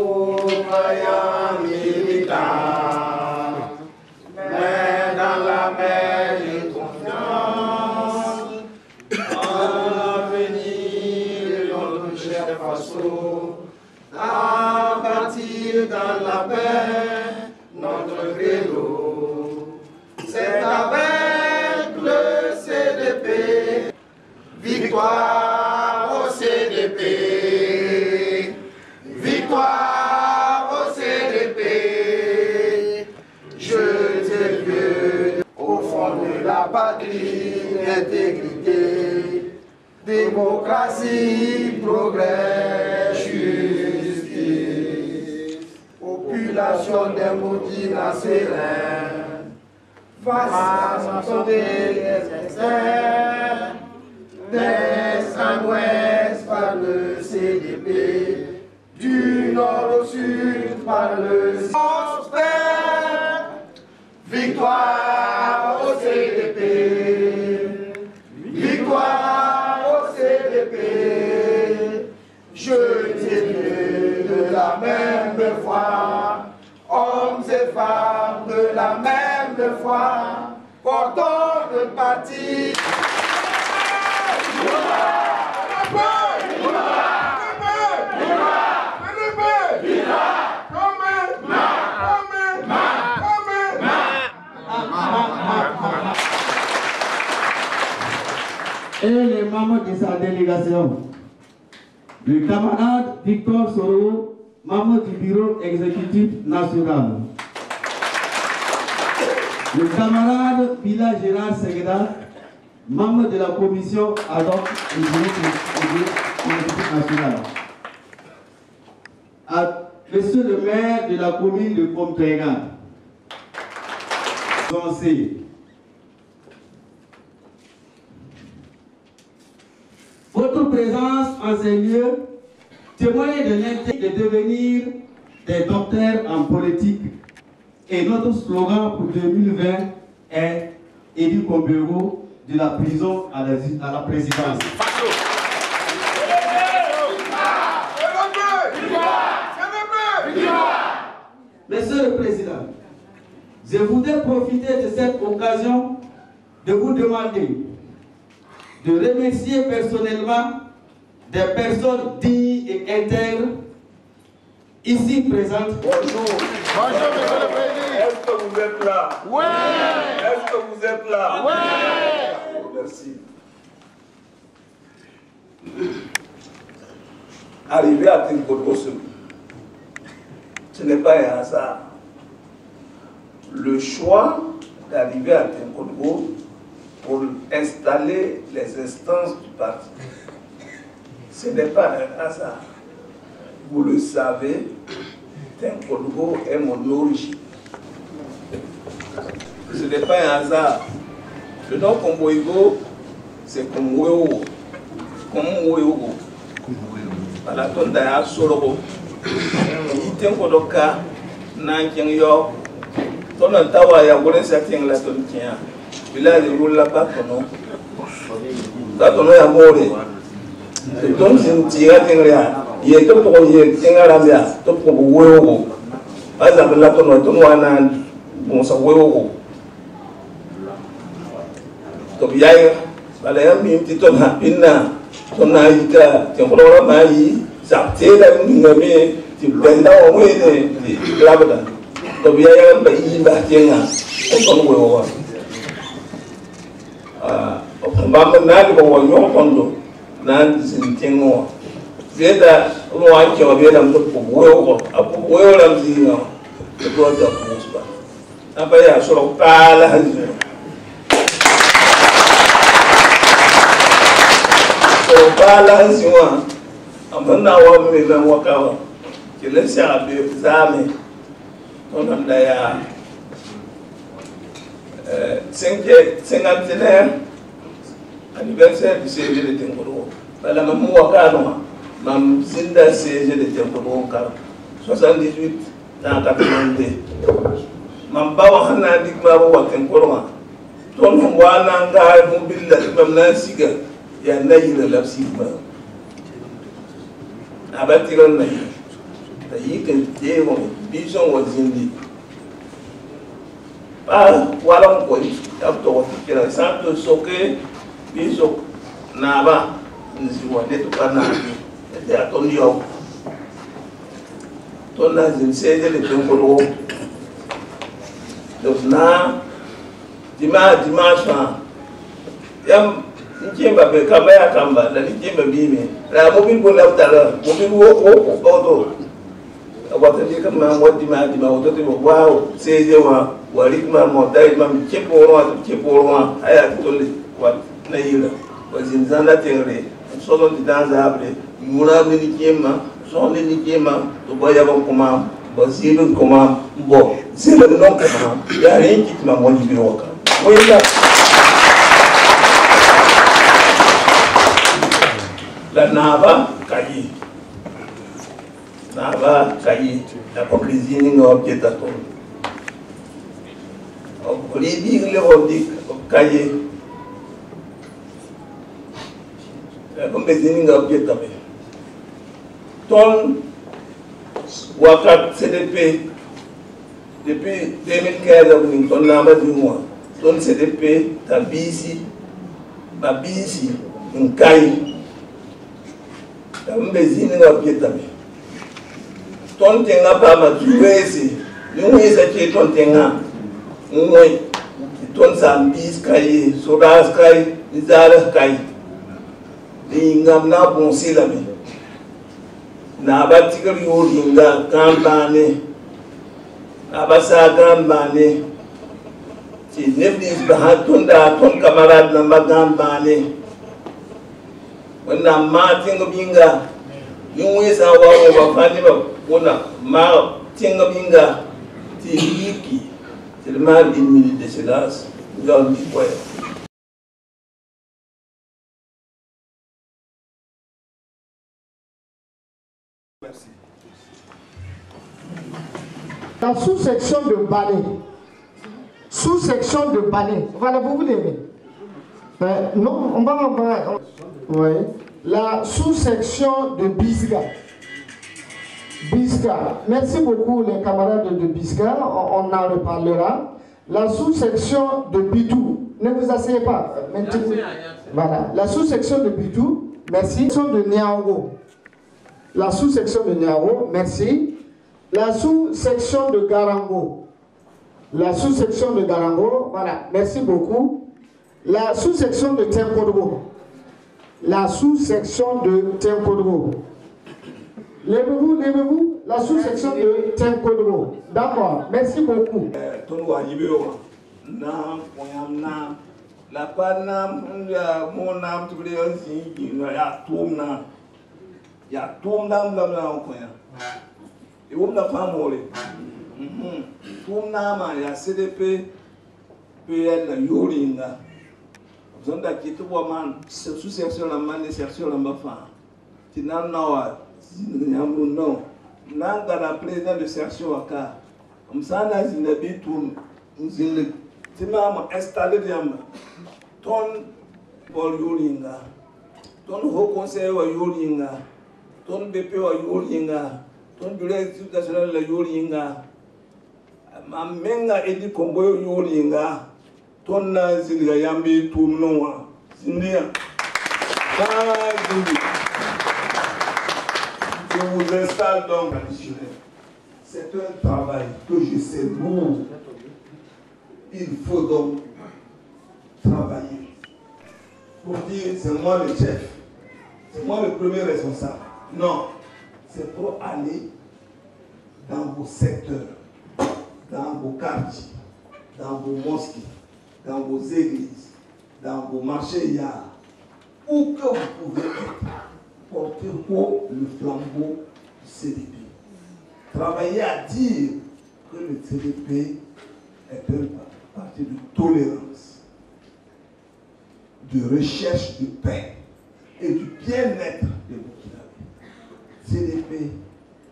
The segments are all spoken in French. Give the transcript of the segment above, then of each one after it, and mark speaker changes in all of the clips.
Speaker 1: Voyant militant, mais dans la mer de confiance, en l'avenir de notre cher Faso, à bâtir dans la paix notre credo. C'est avec le CDP, victoire au CDP. Victoire au CDP, je te veux au fond de la patrie, intégrité, démocratie, progrès, justice. Population des moutines sereines, face à des externes, d'est en ouest par le CDP. Du nord au sud par le prospère. Victoire au CDP. Victoire au CDP. Je t'ai de la même foi. Hommes et femmes de la même foi. Portons le parti.
Speaker 2: Et les membres de sa délégation, le camarade Victor Soro, membre du bureau exécutif national, le camarade Bila Gérard Segueda, membre de la commission ad hoc du bureau exécutif national, à monsieur le maire de la commune de Comtréga, votre présence en ces lieux témoigne de l'intérêt de devenir des docteurs en politique. Et notre slogan pour 2020 est Édu Kombero de la prison à la présidence. Monsieur le Président, je voudrais profiter de cette occasion de vous demander de remercier personnellement des personnes dignes et intègres ici présentes.
Speaker 1: Bonjour. Bonjour, monsieur le Président. Est-ce que vous êtes là? Oui. Est-ce que vous êtes là? Oui. Merci. Arriver à Tinkodo, ce n'est pas un hasard. Le choix d'arriver à Tinkodo pour installer les instances du parti, ce n'est pas un hasard. Vous le savez, Tinkodo est mon origine. Ce n'est pas un hasard. Le nom Komboigo, c'est comme Weo. Comme Weo. Voilà, ton d'ailleurs solo. Tinkodo ka, Nanking Yo, ton antawa ya wole satin la ton tien. Il a des rôles là-bas pour nous. Quand on est à mourir, donc c'est un tirage il est tout pour y être un arabia, tout pour vous. Par exemple, là, ton wana, bon, ça vous. Donc, il y a un petit ton à Pina, ton aïka, tu en prends la maille, ça t'aide à une nommée, tu bends au moins des labradors. Donc, il y a un pays bâtien, on va Mama nani kwa wanyo kondo nani sintengo veda unoanki wa veda mtu kuwewo apu wewo la mzinga kwa ta kuspa hapa ya sura pala hazi so pala hazi wa amana wa mbele wakawa kile shabe zame onanda ya 50e anniversaire du CG de Tinkodo. La maman Wakano, mam Zinda CG de Tinkodo, 78 dans 82. Mam Bawa Hana Digma wa Tinkodo. Ton Wana Nga Mobile, Mam Nansiga, Yanayi de la Sigma. Abatiran Nayi. yi que Dieu bison wa zindi pas voilà quoi abto que la santo soke biso naba nziwa de tukana de atondio tona zinsede le tengolo donc na dimanche yam Njimba be kambaya kamba na njimba bime la mobile bon la tala mobile wo odo abatandi kama wadi ma odo te wow seje wa walikma modai ma cheporo aya tole wa na yira wazinzanda tengre solo di danza abre mura ni njima so ni njima to boya ba kuma bazibu kuma bo zile non kuma ya renki ma moni biroka wenda la Nava Kayi. Nava Kayi. La hypocrisie n'est pas objet à tout. On dit le Rodic, Kayi. La hypocrisie n'est pas objet à tout. Ton Wakat CDP, depuis 2015, ton Nava du mois. Ton CDP, ta bisi, ma bisi, un Kayi. Mbezini nga pietami ton tenga pa ma tuwezi niweza ke ton tenga ngoi ton sambis kai sodas kai izara kai ingam na bonsi la mi na batikal yoringa kambane na basa kambane ti neblis bahaton da ton camarade na magambane wana ma tinga binga yunwe sa wa bafani ba wana ma tinga binga ti yiki tellement une minute de silence dans le foyer.
Speaker 3: Merci. La sous-section de Balé. Sous-section de Balé. Voilà, vous voulez. Non, on va. Oui. La sous-section de Bisca. Bisca. Merci beaucoup les camarades de Bisca. On en reparlera. La sous-section de Bidou. Ne vous asseyez pas. Voilà. La sous-section de Bidou. Merci. La sous-section de Niaogo. La sous-section de Niaogo. Merci. La sous-section de Garango. La sous-section de Garango. Voilà. Merci beaucoup. La sous-section de Temkodgo. La sous-section de Temkodgo. Levez-vous, levez-vous. La sous-section de Temkodgo. D'accord. Merci beaucoup. La panam, mon âme, tu voulais aussi, il y a tout na. Il y a tout nam là, et vous n'avez pas mourir. Tout nam, il y a CDP, PL, Yoringa. Vous avez dit tout le monde, sous-section la main, section la main. Tu n'as pas non. N'a pas la présidente de section à cas. Comme ça, on a une habitude, tu m'as installé diamant. Ton Paul Yoringa, ton haut conseil wa Yoringa, ton BP wa Yoringa, ton directeur national la Yoringa, ma menga edi kombo Yoringa, ton nazinga yambi tumnoa, zindia. Je vous installe donc additionnel. C'est un travail que je sais lourd. Il faut donc travailler. Pour dire, c'est moi le chef, c'est moi le premier responsable. Non, c'est pour aller dans vos secteurs, dans vos quartiers, dans vos mosquées, dans vos églises, dans vos marchés yards, où que vous pouvez être, porter haut le flambeau du CDP. Travailler à dire que le CDP est un parti de tolérance, de recherche de paix et du bien-être des Burkinabés. CDP,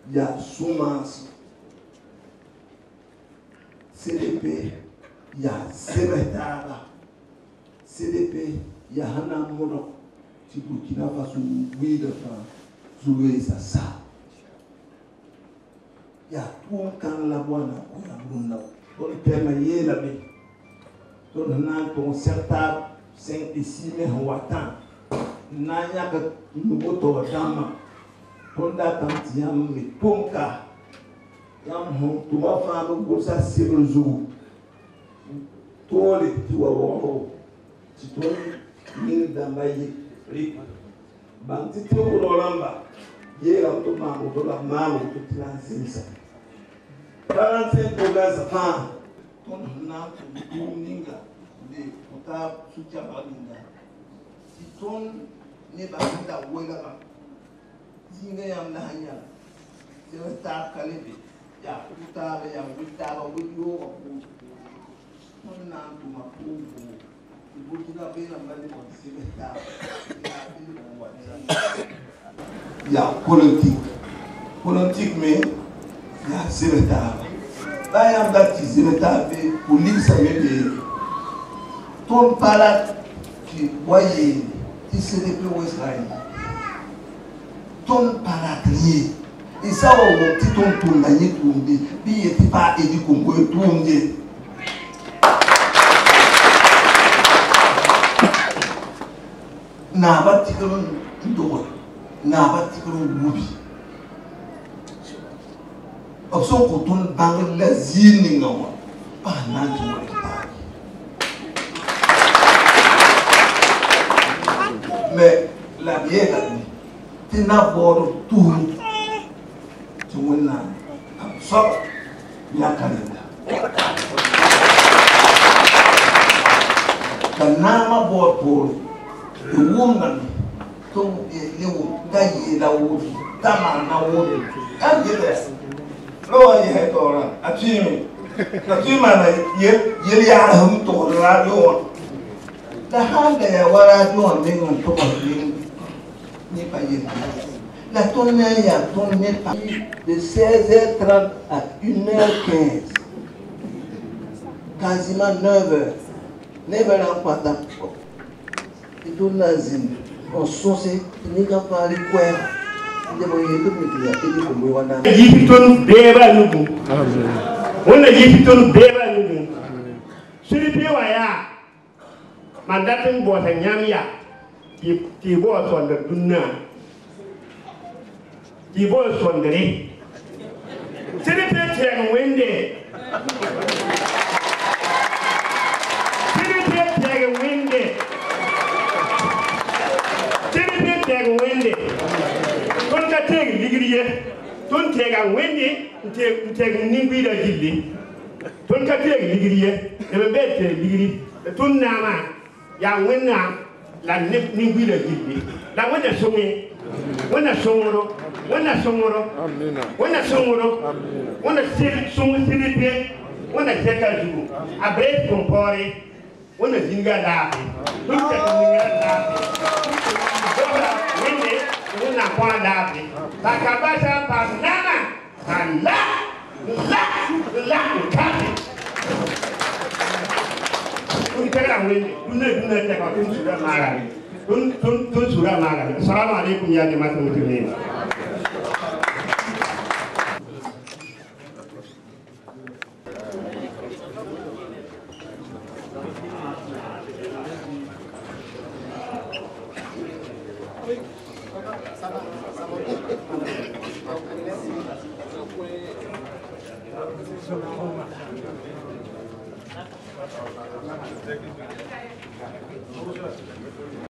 Speaker 3: il y a Soumas. CDP, il y a Zemetara. CDP, il y a Hana Mono. Si Burkina Faso, oui, de France, Zoué, ça. ya tuum kan la bwana ko ya bunda to tema yela be to na to certa 5 et 6 mai watan na nya ka nubo to dama to da tanti yam mi tonka yam ho to ma fa no go sa sirru zu to le ti wa wo ti to ni da mai ri ban ti to ko lamba ye la to ma ko to la ma ko to transinsa transin to ga sa fa to na to ninga de kota sutia balinga ti ton ne ba da wela ba zinga yam na hanya se ta kalebe ya kuta ya kuta ba wuyo ko ton na to ma ko Burkina Faso mbali mo sibeta ya politique mais ya sibeta ba ya ngati sibeta be police me de ton para qui voyait qui se déplace au Israël ton para crier et ça au petit ton tourner tourner bi était pas édu Congo tourner na ba tikron ndo na ba tikron wubi option ko ton bang la zini ngawa pa na to mais la biega tina boro tout to wona so ya kalenda kanama boro the woman to lewu gaye la wo tama na wo kan get there lo ye he to ra atimi na ye ya hum to ra yo la hande ya wara do ne ngon to ko ni pa ye la tonne ya tonne pa de 16h30 à 1h15 quasiment 9h never na kwata itu lazim osose nika pali kwa ndebo yetu mikia ili kumwana
Speaker 4: jifiton beba nugu wona jifiton beba nugu suri pewa ya mandatin bota nyamya ki bo sonda dunna ki bo sondere suri pe ten wende suri pe ten wende wende ton ka teg ligriye ton tega wende teg ningbi da gilli ton ka teg ligriye e be bete ligri ton nama ya wenna la ningbi da gilli la wenda songi wenda songoro amina wenda songoro wenda songo silipe wenda teka jugo abre compore wenda zinga da ton ka zinga da una kwanda api takabasha panana la kapi unitaka mwende tuna teka tunsura magari tunsura magari. Assalamu alaikum ya jamaa muslimin.
Speaker 5: Thank you.